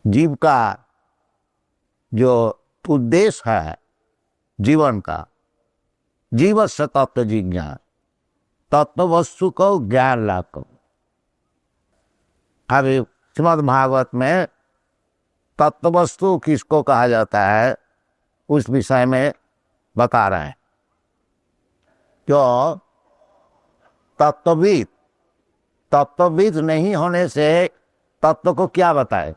जीव का जो उद्देश्य है जीवन का, जीवस्य तत्व जिज्ञान, तत्व वस्तु को ज्ञान लाभ करो। अभी श्रीमद् भागवत में तत्व वस्तु किसको कहा जाता है उस विषय में बता रहे हैं। क्यों? तत्वविद नहीं होने से तत्व को क्या बताए,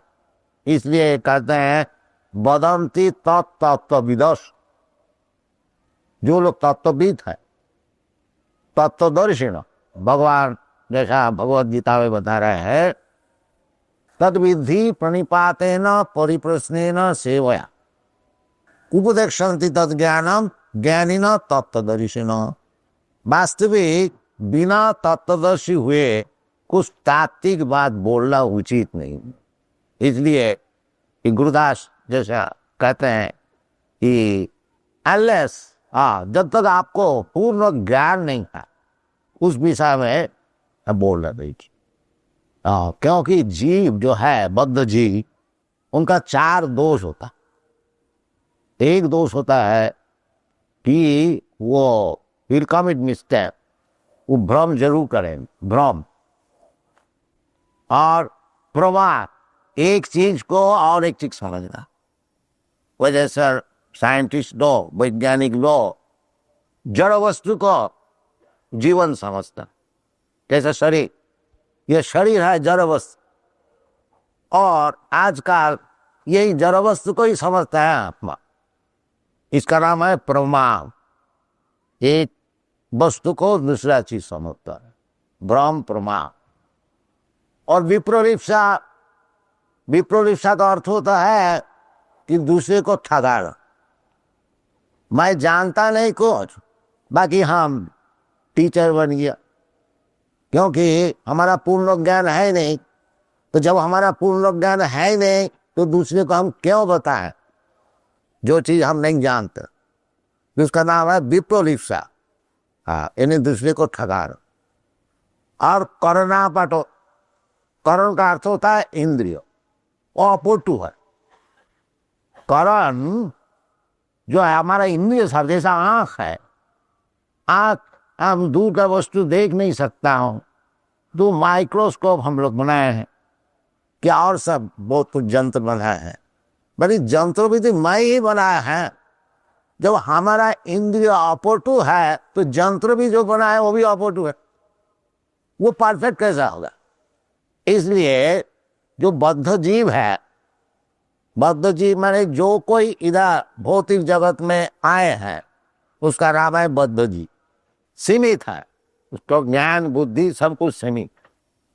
इसलिए कहते हैं वदंती तत्तत्वविदस्। जो लोग तत्वविद है, तत्वदर्शिन, भगवान जैसा भगवद गीता में बता रहे हैं, तद्विधि प्रणिपातेन परिप्रश्नेन सेवया उपदेक्षन्ति तद्ज्ञानम ज्ञानिन तत्वदर्शिन। वास्तविक बिना तत्वदर्शी हुए कुछ तात्विक बात बोलना उचित नहीं। इसलिए गुरुदास जैसा कहते हैं कि अनलेस जब तक आपको पूर्ण ज्ञान नहीं है उस विषय में बोलना नहीं। क्योंकि जीव जो है, बद्ध जीव, उनका 4 दोष होता। एक दोष होता है कि वो विल कमिट मिस्टेक, वो भ्रम जरूर करें, भ्रम और प्रमाद, एक चीज को और एक चीज समझना। वजह से साइंटिस्ट लो, वैज्ञानिक लो, जड़ वस्तु को जीवन समझता। जैसे शरीर, ये शरीर है जड़ वस्तु, और आजकल यही जड़ वस्तु को ही समझता है आत्मा। इसका नाम है प्रमाण। एक वस्तु को दूसरा चीज समझता है, भ्रम प्रमाण। और विप्रोलिप्सा का अर्थ होता है कि दूसरे को ठगाना। मैं जानता नहीं कुछ, बाकी हम टीचर बन गया, क्योंकि हमारा पूर्ण ज्ञान है नहीं। तो जब हमारा पूर्ण ज्ञान है नहीं तो दूसरे को हम क्यों बताएं जो चीज हम नहीं जानते। उसका नाम है विप्रोलिप्सा, यानी दूसरे को ठगाना। और करणापटो, करण का अर्थ होता है इंद्रिय, वो अपोटू है। करण जो है हमारा इंद्रिय शब्द, जैसा आंख है, आंख हम दूर का वस्तु देख नहीं सकता हूं, तो माइक्रोस्कोप हम लोग बनाए हैं, क्या और सब बहुत कुछ यंत्र बनाए हैं। बड़ी यंत्र भी तो मैं ही बनाया है। जब हमारा इंद्रिय अपोटू है तो यंत्र भी जो बना है वो भी अपोटू है, वो परफेक्ट कैसा होगा। इसलिए जो बद्ध जीव है, बद्ध जीव माने जो कोई इधर भौतिक जगत में आए हैं, उसका नाम है बद्ध जीव। सीमित है, उसको ज्ञान बुद्धि सब कुछ सीमित।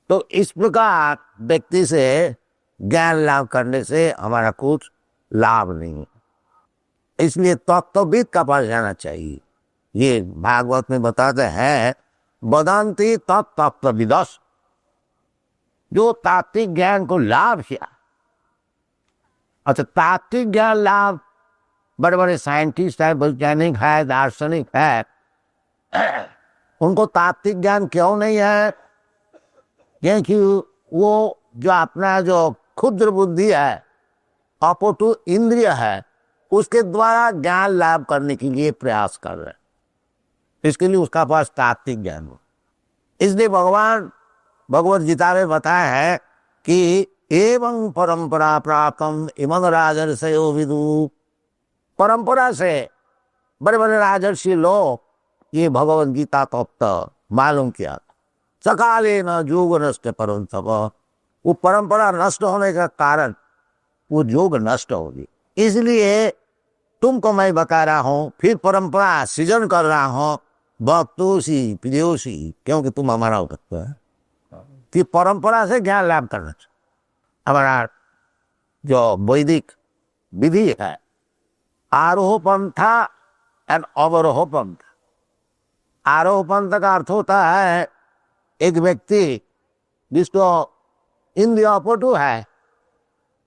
तो इस प्रकार व्यक्ति से ज्ञान लाभ करने से हमारा कुछ लाभ नहीं। इसलिए तत्वविद का पास जाना चाहिए। ये भागवत में बताते हैं वदंती तत्तत्वविदस्, जो तात्विक ज्ञान को लाभ किया। अच्छा, तात्विक ज्ञान लाभ बड़े बड़े साइंटिस्ट है, वैज्ञानिक है, दार्शनिक है, उनको तात्विक ज्ञान क्यों नहीं है? क्योंकि वो जो अपना जो क्षुद्र बुद्धि है, अपोटू इंद्रिय है, उसके द्वारा ज्ञान लाभ करने के लिए प्रयास कर रहे हैं। इसके लिए उसका पास तात्विक ज्ञान हो। इसलिए भगवान भगवद गीता में बताया है कि एवं परंपरा प्राप्तम इमं राजर्षयो विदु। परंपरा से बड़े बड़े राजर्षि लोग ये भगवद गीता तत्व मालूम किया। सकाले न योग नष्ट परंतप, वो परंपरा नष्ट होने का कारण वो योग नष्ट होगी। इसलिए तुमको मैं बता रहा हूं, फिर परंपरा सृजन कर रहा हूं, भक्तोसी प्रियोसी, क्योंकि तुम हमारा भक्त है। कि परंपरा से ज्ञान लाभ करना चाहिए। हमारा जो वैदिक विधि है, आरोह पंथा एंड अवरोह पंथा। आरोह पंथ का अर्थ होता है एक व्यक्ति जिसको इंद्रिय अपोटू है,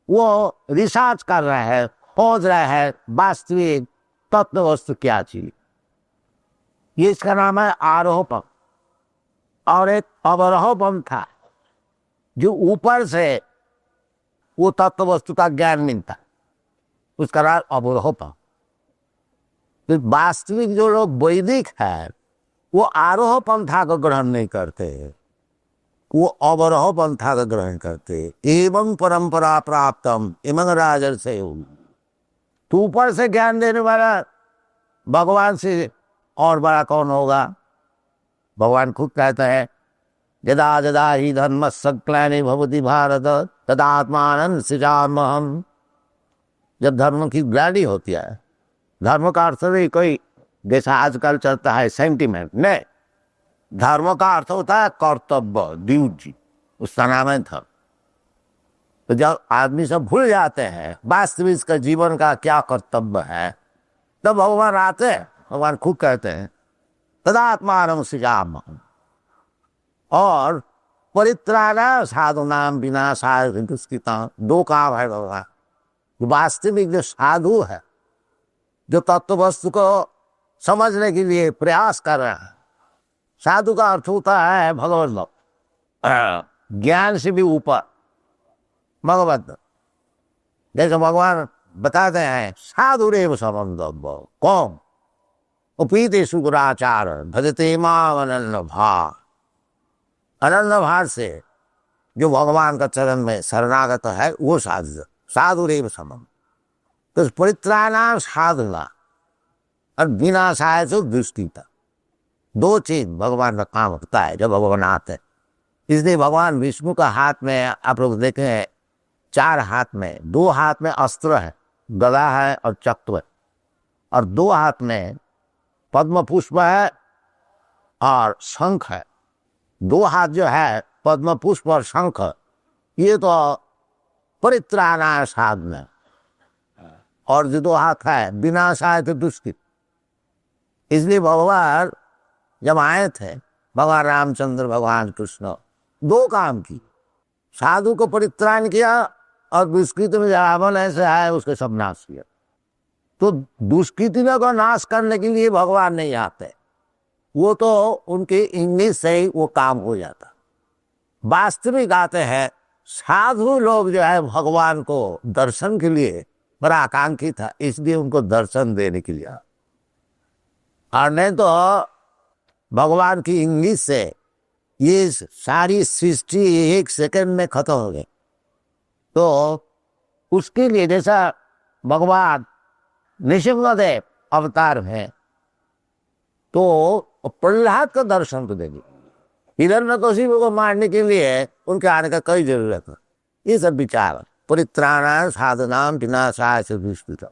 वो रिसर्च कर रहा है, खोज रहा है वास्तविक तत्व वस्तु क्या चीज, ये इसका नाम है आरोह पंथ। और एक अवरोह पंथ था, जो ऊपर से वो तत्व वस्तु का ज्ञान मिलता, उसका राज अवरोह। तो वास्तविक जो लोग वैदिक है वो आरोह पंथा को ग्रहण नहीं करते, वो अवरोह पंथा का ग्रहण करते। एवं परंपरा प्राप्तम इमं राजर्षे। तो ऊपर से ज्ञान देने वाला भगवान से और बड़ा कौन होगा? भगवान खुद कहते हैं, यदा यदा ही धर्म संक्लानि भवति भारत तदा आत्मानं सृजाम्यहम्। जब धर्म की ग्लानि होती है, धर्म का अर्थ नहीं कोई जैसा आजकल चलता है सेंटिमेंट, नहीं, धर्म का अर्थ होता है कर्तव्य, ड्यूटी, उसका नाम है धर्म। तो जब आदमी सब भूल जाते हैं वास्तविक इसका जीवन का क्या कर्तव्य है, तब भगवान आते हैं। भगवान खुद कहते हैं तदात्मानं सृजाम्यहम्। और परित्राणाय साधूनां विनाशाय दुष्कृतां। दो काम है भगवान। वास्तविक जो साधु है, जो तत्व वस्तु को समझने के लिए प्रयास कर रहा है, साधु का अर्थ होता है भगवत ज्ञान से भी ऊपर भगवत। जैसे भगवान बताते हैं साधुरेव समन्तव्य। कौन? उपीते सुगुराचार भजते माम अनन्य भाव। अनन्य भाव से जो भगवान का चरण में शरणागत है वो साधु, साधुरेव समम। तो परित्राणाय साधना और विनाशाय तो दुष्कृता। दो चीज भगवान का काम होता है जब भगवान आते हैं। इसलिए भगवान विष्णु का हाथ में आप लोग देखें, चार हाथ में, दो हाथ में अस्त्र है, गदा है और चक्र है, और दो हाथ में पद्म पुष्प है और शंख है। दो हाथ जो है पद्म पुष्प और शंख, ये तो परित्राणाय साधना। और जो दो हाथ है विनाशाय तो दुष्कृत। इसलिए भगवान जब आए थे, भगवान रामचंद्र भगवान कृष्ण, दो काम की, साधु को परित्राण किया और दुष्कृत में रावण ऐसे आए उसके सब नाश किया। तो दुष्कृतियों का नाश करने के लिए भगवान नहीं आते, वो तो उनके इंग्लिश से ही वो काम हो जाता। वास्तविक आते हैं साधु लोग जो है भगवान को दर्शन के लिए बड़ा आकांक्षी था, इसलिए उनको दर्शन देने के लिए। और नहीं तो भगवान की इंग्लिश से ये सारी सृष्टि एक सेकंड में खत्म हो गई। तो उसके लिए जैसा भगवान नृसिंहदेव अवतार है, तो प्रहलाद का दर्शन तो देंगे। हिरण्यकशिपु को मारने के लिए उनके आने का कोई जरूरत नहीं। ये सब विचार परित्राणाय साधनां विनाशाय च दुष्कृतां।